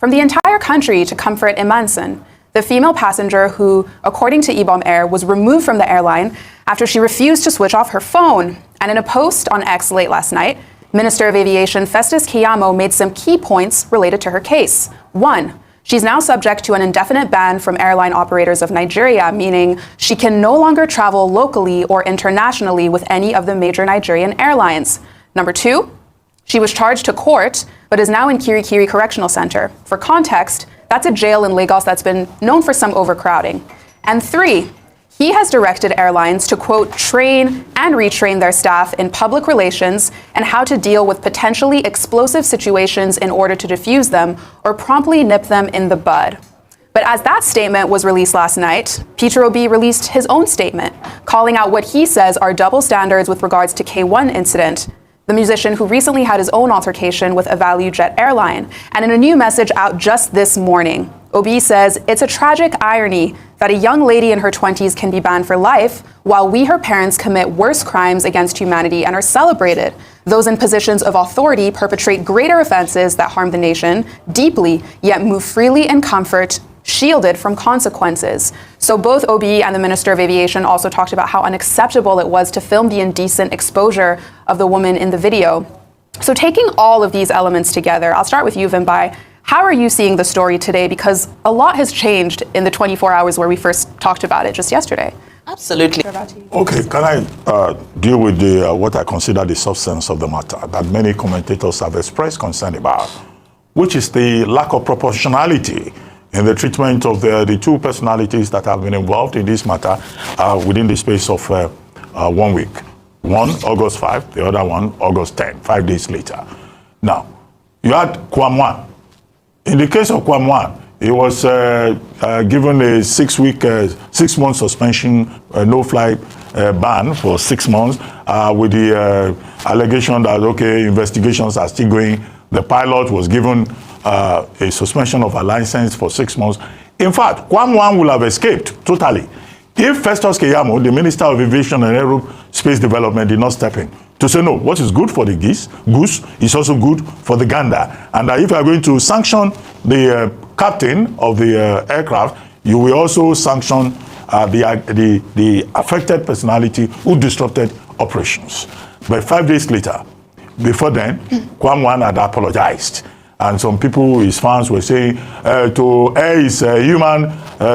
from the entire country to comfort Imanson, the female passenger who, according to Ibom Air, was removed from the airline after she refused to switch off her phone. And in a post on X late last night, Minister of Aviation Festus Keyamo made some key points related to her case. 1, she's now subject to an indefinite ban from airline operators of Nigeria, meaning she can no longer travel locally or internationally with any of the major Nigerian airlines. Number 2, she was charged to court, but is now in Kirikiri Correctional Center. For context, that's a jail in Lagos that's been known for some overcrowding. And 3, he has directed airlines to, quote, train and retrain their staff in public relations and how to deal with potentially explosive situations in order to defuse them or promptly nip them in the bud. But as that statement was released last night, Peter Obi released his own statement, calling out what he says are double standards with regards to K1 incident, the musician who recently had his own altercation with a value jet airline. And in a new message out just this morning, Obi says it's a tragic irony that a young lady in her 20s can be banned for life, while we, her parents, commit worse crimes against humanity and are celebrated. Those in positions of authority perpetrate greater offenses that harm the nation deeply, yet move freely in comfort, shielded from consequences. So both Obi and the Minister of Aviation also talked about how unacceptable it was to film the indecent exposure of the woman in the video. So taking all of these elements together, I'll start with you, Vimbai. How are you seeing the story today? Because a lot has changed in the 24 hours where we first talked about it just yesterday. Absolutely. Okay, can I deal with the what I consider the substance of the matter that many commentators have expressed concern about, which is the lack of proportionality in the treatment of the two personalities that have been involved in this matter within the space of 1 week. One, August 5, the other one, August 10, 5 days later. Now, you had Kwamwan. In the case of Kwamwan, he was given a 6-month suspension, no-fly ban for 6 months with the allegation that, okay, investigations are still going. The pilot was given a suspension of a license for 6 months. In fact, Kwamwan will have escaped totally if Festus Keyamo, the Minister of Aviation and Aerospace Development, did not step in to say, no, what is good for the goose is also good for the gander. And if you are going to sanction the captain of the aircraft, you will also sanction the affected personality who disrupted operations. But 5 days later, before then, Kwamwan had apologized. And some people, his fans, were saying, to err is human,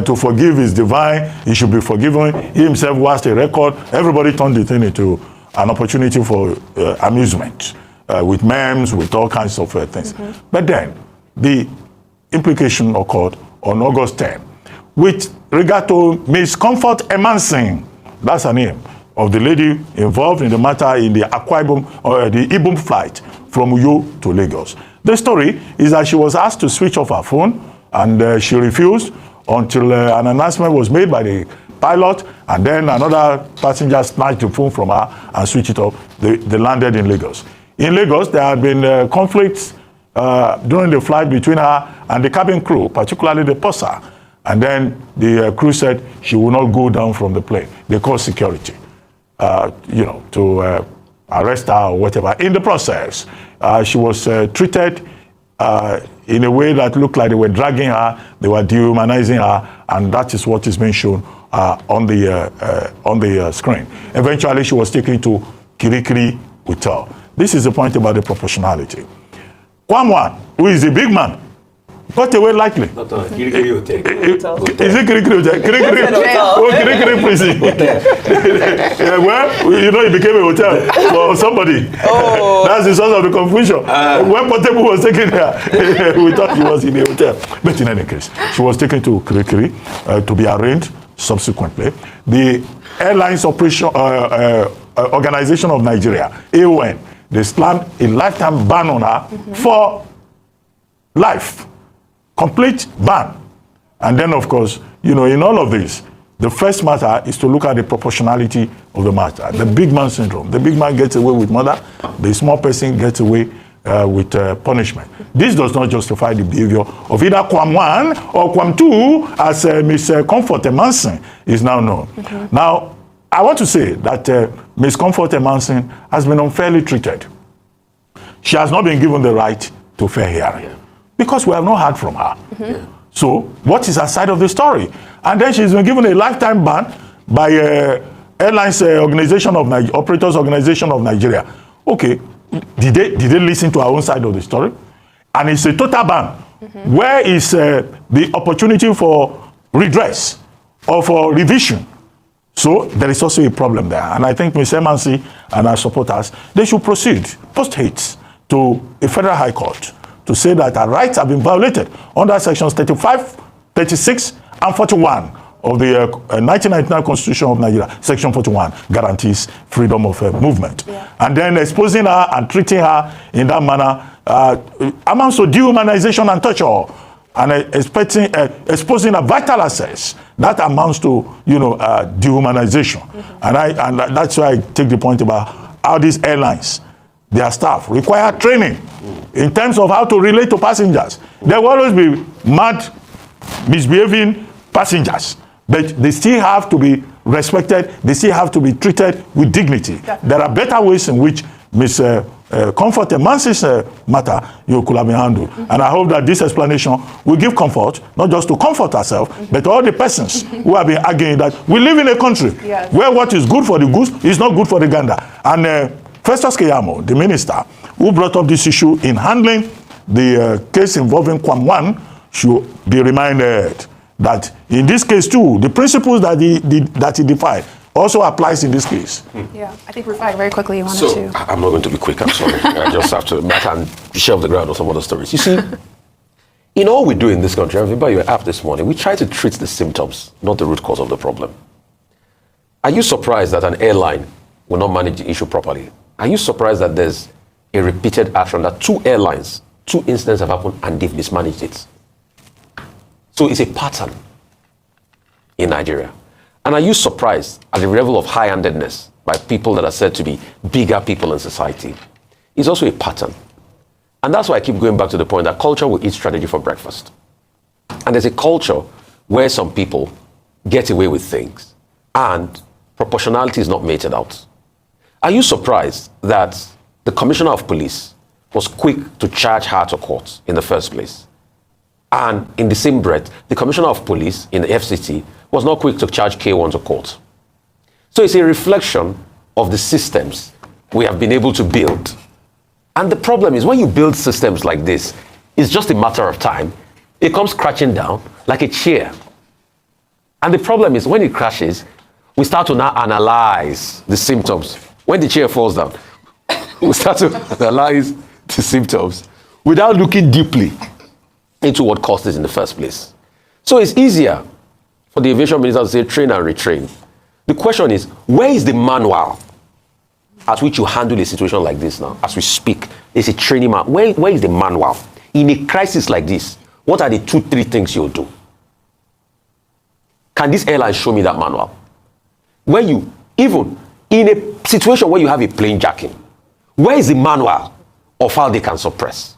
to forgive is divine, he should be forgiven. He himself was a record. Everybody turned the thing into an opportunity for amusement, with memes, with all kinds of things. But then, the implication occurred on August 10, with regard to Miss Comfort Imanson, that's her name, of the lady involved in the matter in the Ibom, or the Ibom flight from Uyo to Lagos. The story is that she was asked to switch off her phone, and she refused until an announcement was made by the pilot, and then another passenger snatched the phone from her and switched it off. They landed in Lagos. In Lagos, there had been conflicts during the flight between her and the cabin crew, particularly the purser. And then the crew said she would not go down from the plane. They called security, to arrest her or whatever. In the process, she was treated in a way that looked like they were dragging her, they were dehumanizing her, and that is what is being shown on the screen. Eventually, she was taken to Kirikiri Hotel. This is the point about the proportionality. Kwamwan, who is a big man, got away lightly. Is it Kirikiri Hotel? Kirikiri prison. Well, it became a hotel for somebody. Oh. That's the source of the confusion. When Portable was taken there, we thought he was in a hotel. But in any case, she was taken to Kirikiri to be arraigned subsequently. The Airlines Operation Organization of Nigeria, AON, they slammed a lifetime ban on her for life. Complete ban. And then, of course, in all of this, the first matter is to look at the proportionality of the matter. The big man syndrome. The big man gets away with murder. The small person gets away with punishment. This does not justify the behavior of either Kwam1 or Kwam2, as Ms. Comfort Imanson is now known. Now, I want to say that Ms. Comfort Imanson has been unfairly treated. She has not been given the right to fair hearing. because we have not heard from her. So what is her side of the story? And then she's been given a lifetime ban by Airlines Operators Organization of Nigeria. Okay, did they listen to our own side of the story? And it's a total ban. Where is the opportunity for redress or for revision? So there is also a problem there. And I think Ms. Emansi and our supporters, they should proceed post-haste to a federal high court to say that our rights have been violated under sections 35, 36, and 41 of the 1999 Constitution of Nigeria. Section 41 guarantees freedom of movement. And then exposing her and treating her in that manner amounts to dehumanization and torture, and exposing a vital assets that amounts to dehumanization. And that's why I take the point about how these airlines, their staff require training in terms of how to relate to passengers. There will always be mad, misbehaving passengers, but they still have to be respected. They still have to be treated with dignity. There are better ways in which Ms. Comfort Emansi's matter could have been handled. And I hope that this explanation will give comfort, not just to comfort herself, but to all the persons who have been arguing that we live in a country where what is good for the goose is not good for the gander. And Festus Keyamo, the minister, who brought up this issue in handling the case involving Kwam 1, should be reminded that in this case too, the principles that he defied also applies in this case. Yeah, I think Rufai, very quickly you wanted to. I'm not going to be quick, I'm sorry. I just have to back and shelve the ground on some other stories. You see, in all we do in this country, I remember your app this morning, we try to treat the symptoms, not the root cause of the problem. Are you surprised that an airline will not manage the issue properly? Are you surprised that there's a repeated action, that 2 airlines, 2 incidents have happened and they've mismanaged it? So it's a pattern in Nigeria. And are you surprised at the level of high-handedness by people that are said to be bigger people in society? It's also a pattern. And that's why I keep going back to the point that culture will eat strategy for breakfast. And there's a culture where some people get away with things and proportionality is not meted out. Are you surprised that the commissioner of police was quick to charge her to court in the first place? And in the same breath, the commissioner of police in the FCT was not quick to charge K1 to court. So it's a reflection of the systems we have been able to build. And the problem is when you build systems like this, it's just a matter of time. It comes crashing down like a chair. And the problem is when it crashes, we start to now analyze the symptoms. When the chair falls down, we start to analyze the symptoms without looking deeply into what caused it in the first place. So it's easier for the aviation minister to say train and retrain. The question is, where is the manual at which you handle a situation like this now? As we speak, there's a training manual. Where is the manual? In a crisis like this, what are the 2-3 things you'll do? Can this airline show me that manual? When you, even in a situation where you have a plane jacking, where is the manual of how they can suppress?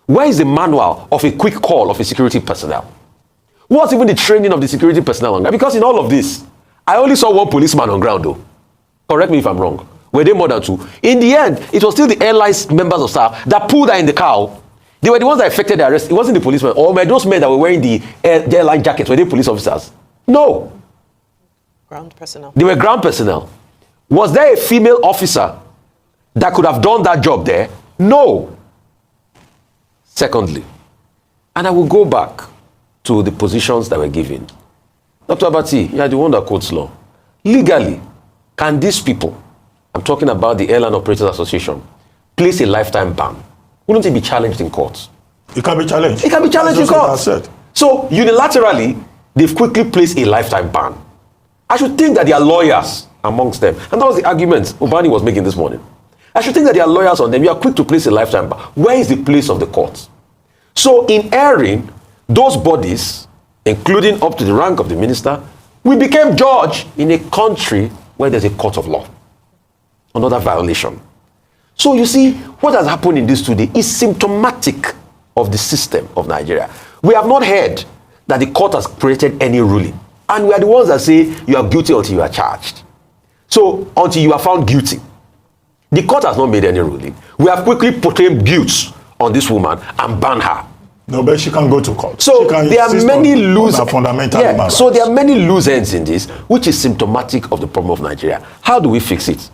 Where is the manual of a quick call of a security personnel? What's even the training of the security personnel on ground? Because in all of this, I only saw 1 policeman on ground though. Correct me if I'm wrong. Were they more than 2? In the end, it was still the airline's members of staff that pulled her in the car. They were the ones that effected the arrest. It wasn't the policemen. Or were those men that were wearing the airline jackets, were they police officers? No. Ground personnel. They were ground personnel. Was there a female officer that could have done that job there? No. Secondly, and I will go back to the positions that were given. Dr. Abati, you are the one that quotes law. Legally, can these people, I'm talking about the Airline Operators Association, place a lifetime ban? Wouldn't it be challenged in court? It can be challenged. It can be challenged in court. Said. So unilaterally, they've quickly placed a lifetime ban. I should think that there are lawyers amongst them. And that was the argument Ubani was making this morning. I should think that there are lawyers on them. You are quick to place a lifetime ban. Where is the place of the court? So in airing, those bodies, including up to the rank of the minister, we became judge in a country where there's a court of law. Another violation. So you see, what has happened in this today is symptomatic of the system of Nigeria. We have not heard that the court has created any ruling. And we are the ones that say you are guilty until you are charged. So until you are found guilty, the court has not made any ruling. We have quickly proclaimed guilt on this woman and banned her No, but she can go to court. So She can there are insist many on loose her fundamental human so rights. there are many loose ends in this, which is symptomatic of the problem of Nigeria. How do we fix it?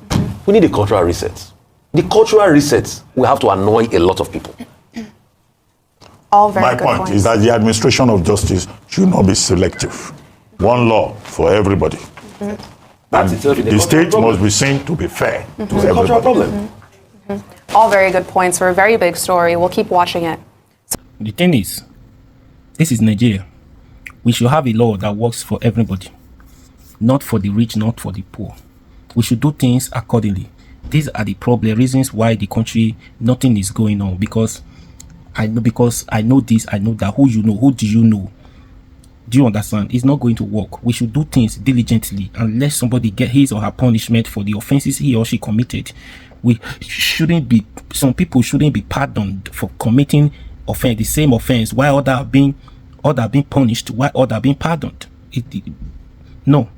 We need a cultural reset. The cultural reset will have to annoy a lot of people. All very My good point points. is that the administration of justice should not be selective. One law for everybody. That's And itself a the cultural state problem. must be seen to be fair to It's a cultural everybody. problem. All very good points for a very big story. We'll keep watching it. The thing is, this is Nigeria. We should have a law that works for everybody, not for the rich, not for the poor. We should do things accordingly. These are the problem reasons why the country nothing is going on. Because I know this, I know that. Who you know? Who do you know? Do you understand? It's not going to work. We should do things diligently and let somebody get his or her punishment for the offenses he or she committed. Some people shouldn't be pardoned for committing offense, the same offense, while others are being punished, while others are being pardoned. No.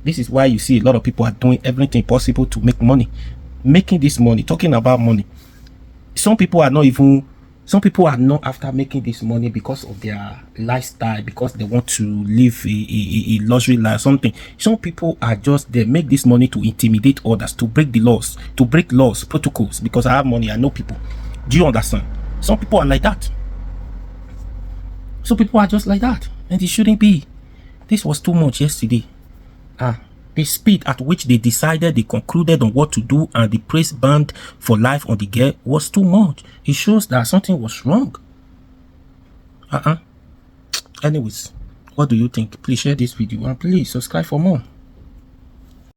This is why you see a lot of people are doing everything possible to make money. Making this money, talking about money. Some people are not after making this money because of their lifestyle, because they want to live a luxury life, something. Some people are just, they make this money to intimidate others, to break the laws, protocols, because I have money, I know people. Do you understand? Some people are like that. Some people are just like that, and it shouldn't be. This was too much yesterday. The speed at which they concluded on what to do, and the praise band for life on the girl was too much. It shows that something was wrong. Anyways, what do you think? Please share this video and please subscribe for more.